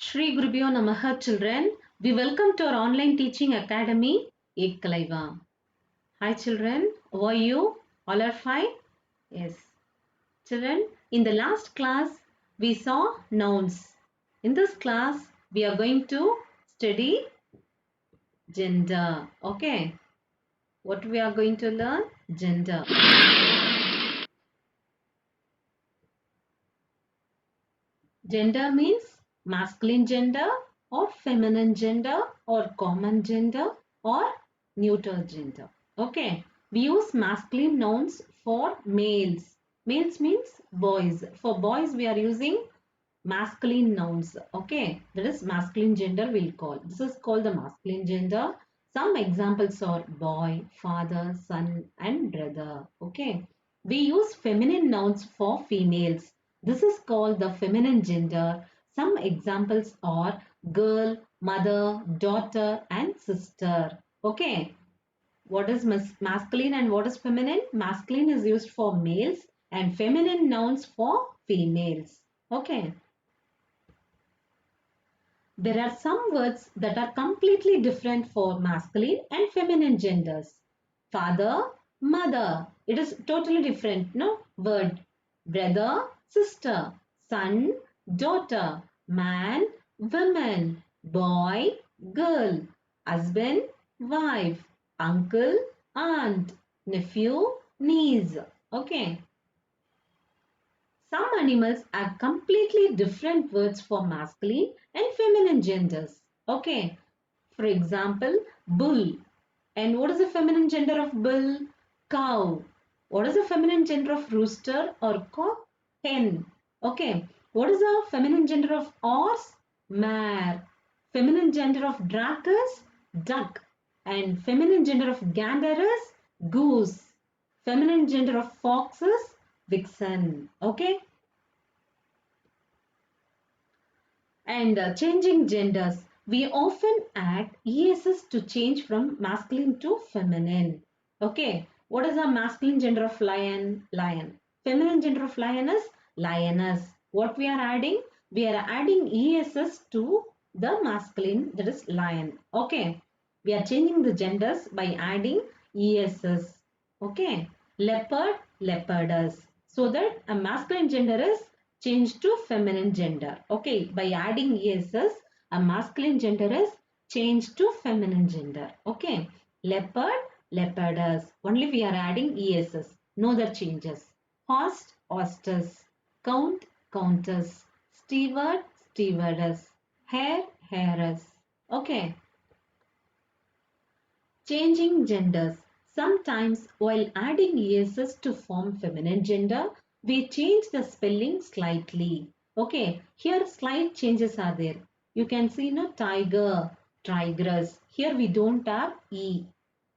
Shri Gurubhyo Namaha children. We welcome to our online teaching academy Ekkalaiva. Hi children, how are you? All are fine? Yes. Children, in the last class we saw nouns. In this class we are going to study gender. Okay. What we are going to learn? Gender. Gender means masculine gender or feminine gender or common gender or neuter gender. Okay. We use masculine nouns for males. Males means boys. For boys we are using masculine nouns. Okay. That is masculine gender we'll call. This is called the masculine gender. Some examples are boy, father, son and brother. Okay. We use feminine nouns for females. This is called the feminine gender. Some examples are girl, mother, daughter and sister. Okay. What is masculine and what is feminine? Masculine is used for males and feminine nouns for females. Okay. There are some words that are completely different for masculine and feminine genders. Father, mother. It is totally different, no? Word. Brother, sister. Son, daughter. Man, woman. Boy, girl. Husband, wife. Uncle, aunt. Nephew, niece. Okay. Some animals have completely different words for masculine and feminine genders. Okay. For example, bull. And what is the feminine gender of bull? Cow. What is the feminine gender of rooster or cock? Hen. Okay. What is the feminine gender of horse? Mare. Feminine gender of duck is duck. And feminine gender of gander is goose. Feminine gender of fox is vixen. Okay. And changing genders. We often add ESS to change from masculine to feminine. Okay. What is the masculine gender of lion? Lion. Feminine gender of lion is lioness. What we are adding? We are adding ESS to the masculine, that is lion. Okay. We are changing the genders by adding ESS. Okay. Leopard, leopardess. So that a masculine gender is changed to feminine gender. Okay. By adding ESS, a masculine gender is changed to feminine gender. Okay. Leopard, leopardess. Only we are adding ESS. No other changes. Host, hostess. Count, countess. Steward, stewardess. Hare, heiress. Okay. Changing genders. Sometimes while adding ESS to form feminine gender, we change the spelling slightly. Okay, here slight changes are there. You can see no tiger, tigress. Here we don't have E.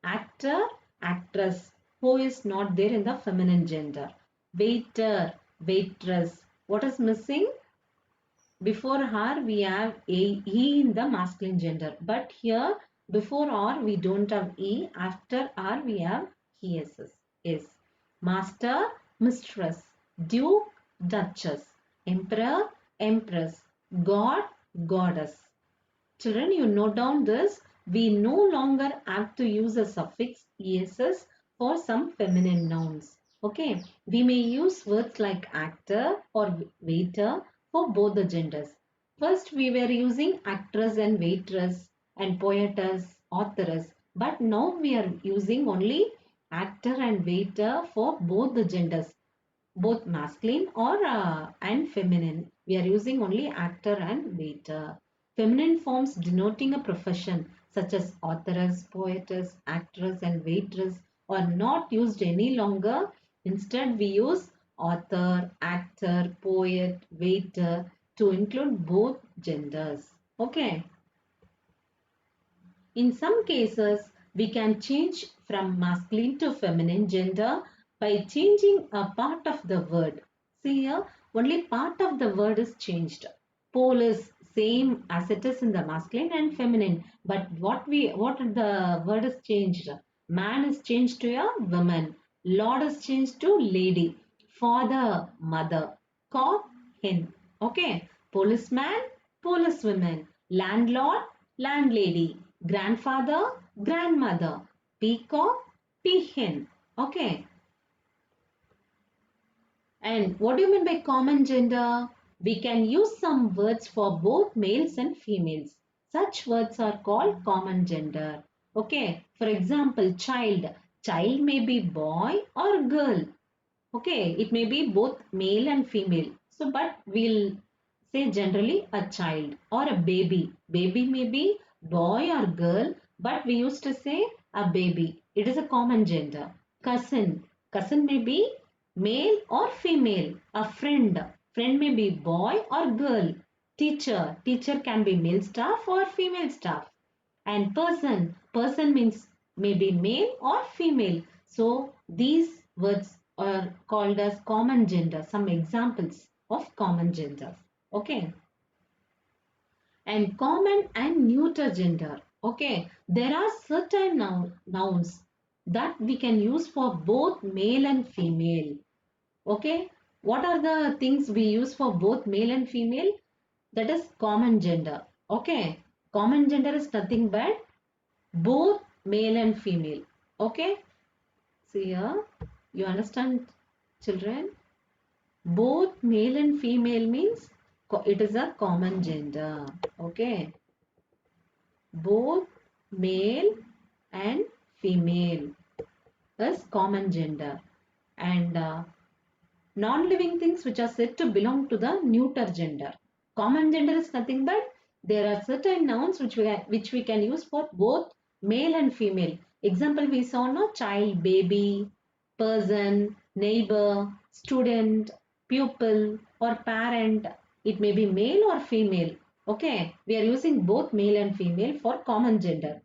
Actor, actress. Who is not there in the feminine gender. Waiter, waitress. What is missing? Before her we have a E in the masculine gender, but here before R we don't have E, after R we have ESS. Is master, mistress, duke, duchess, emperor, empress, god, goddess. Children, you note down this. We no longer have to use a suffix ESS for some feminine nouns. Okay, we may use words like actor or waiter for both the genders. First, we were using actress and waitress and poetess, authoress. But now we are using only actor and waiter for both the genders, both masculine or and feminine. We are using only actor and waiter. Feminine forms denoting a profession such as authoress, poetess, actress and waitress are not used any longer. Instead, we use author, actor, poet, waiter to include both genders. Okay. In some cases, we can change from masculine to feminine gender by changing a part of the word. See here, only part of the word is changed. Pole is same as it is in the masculine and feminine, but what the word is changed? Man is changed to a woman. Lord is changed to lady. Father, mother. Cock, hen. Okay. Policeman, policewoman, landlord, landlady, grandfather, grandmother, peacock, peahen. Okay. And what do you mean by common gender? We can use some words for both males and females. Such words are called common gender. Okay, for example, child. Child may be boy or girl. Okay, it may be both male and female. So, but we'll say generally a child or a baby. Baby may be boy or girl, but we used to say a baby. It is a common gender. Cousin. Cousin may be male or female. A friend. Friend may be boy or girl. Teacher. Teacher can be male staff or female staff. And person. Person means may be male or female. So these words are called as common gender. Some examples of common genders. Okay. And common and neuter gender. Okay. There are certain nouns that we can use for both male and female. Okay. What are the things we use for both male and female? That is common gender. Okay. Common gender is nothing but both male and female. Okay. See here. You understand, children? Both male and female means it is a common gender. Okay. Both male and female is common gender. And non-living things which are said to belong to the neuter gender. Common gender is nothing but there are certain nouns which we can use for both male and female. Example we saw no child, baby, person, neighbor, student, pupil or parent. It may be male or female. Okay, we are using both male and female for common gender.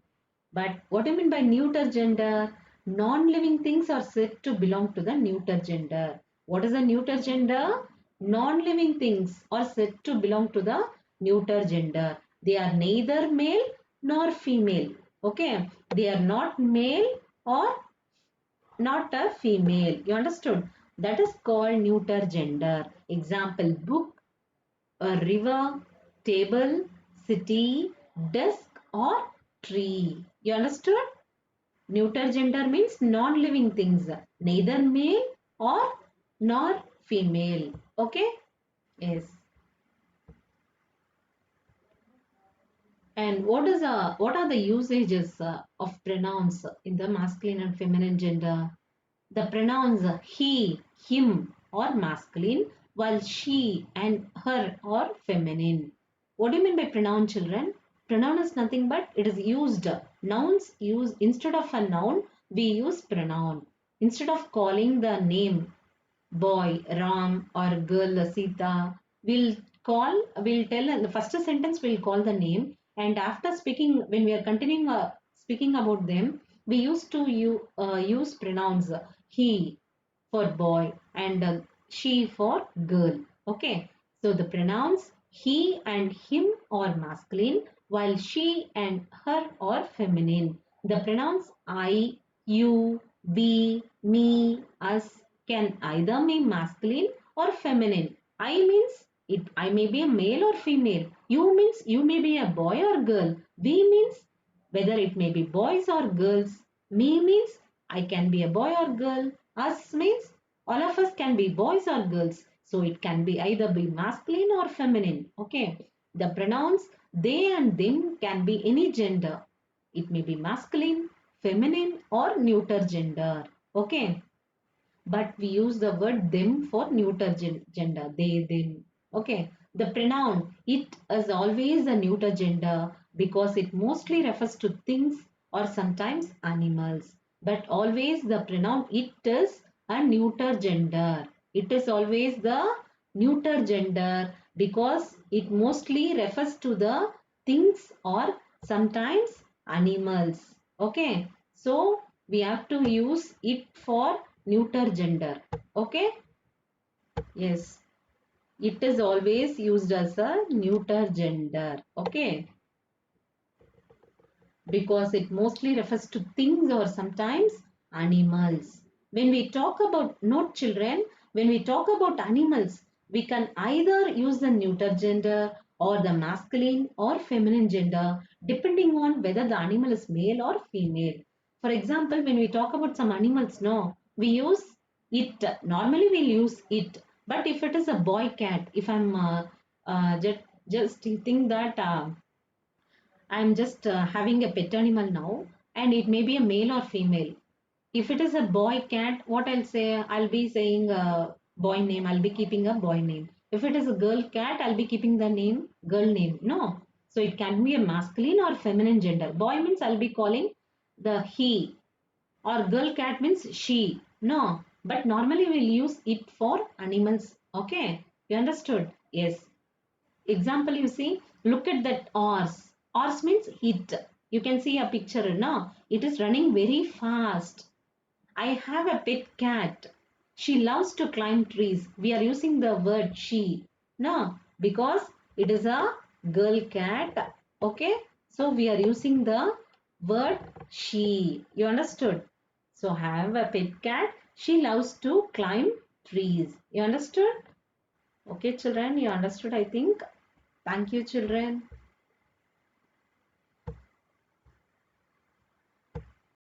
But what do you mean by neuter gender? Non-living things are said to belong to the neuter gender. What is a neuter gender? Non-living things are said to belong to the neuter gender. They are neither male nor female. Okay, they are not male or not a female. You understood? That is called neuter gender. Example, book, a river, table, city, desk or tree. You understood? Neuter gender means non-living things, neither male or nor female. Okay? Yes. And what are the usages of pronouns in the masculine and feminine gender? The pronouns he, him are masculine, while she and her are feminine. What do you mean by pronoun, children? Pronoun is nothing but it is used. Nouns use instead of a noun, we use pronoun. Instead of calling the name boy Ram or girl Sita, we'll tell in the first sentence we'll call the name, and after speaking when we are continuing speaking about them, we used to use pronouns he for boy and she for girl. Okay, so the pronouns he and him are masculine while she and her are feminine. The pronouns I, you, we, me, us can either be masculine or feminine. I means I may be a male or female. You means you may be a boy or girl. We means whether it may be boys or girls. Me means I can be a boy or girl. Us means all of us can be boys or girls. So it can be either be masculine or feminine. Okay. The pronouns they and them can be any gender. It may be masculine, feminine or neuter gender. Okay. But we use the word them for neuter gender. They, them. Okay. The pronoun it is always a neuter gender because it mostly refers to things or sometimes animals. But always the pronoun it is a neuter gender. It is always the neuter gender because it mostly refers to the things or sometimes animals. Okay. So we have to use it for neuter gender. Okay. Yes. It is always used as a neuter gender. Okay. Because it mostly refers to things or sometimes animals. When we talk about, note children, when we talk about animals, we can either use the neuter gender or the masculine or feminine gender depending on whether the animal is male or female. For example, when we talk about some animals, no, we use it. Normally, we'll use it. But if it is a boy cat, if I'm just think that I'm just having a pet animal now, and it may be a male or female. If it is a boy cat, what I'll say, I'll be saying a boy name, I'll be keeping a boy name. If it is a girl cat, I'll be keeping the name girl name. No. So it can be a masculine or feminine gender. Boy means I'll be calling the he, or girl cat means she. No. But normally we'll use it for animals. Okay. You understood? Yes. Example, you see, look at that horse. Horse means it. You can see a picture now. It is running very fast. I have a pet cat. She loves to climb trees. We are using the word she. No, because it is a girl cat. Okay. So we are using the word she. You understood? So have a pet cat. She loves to climb trees. You understood? Okay, children, you understood, I think. Thank you, children.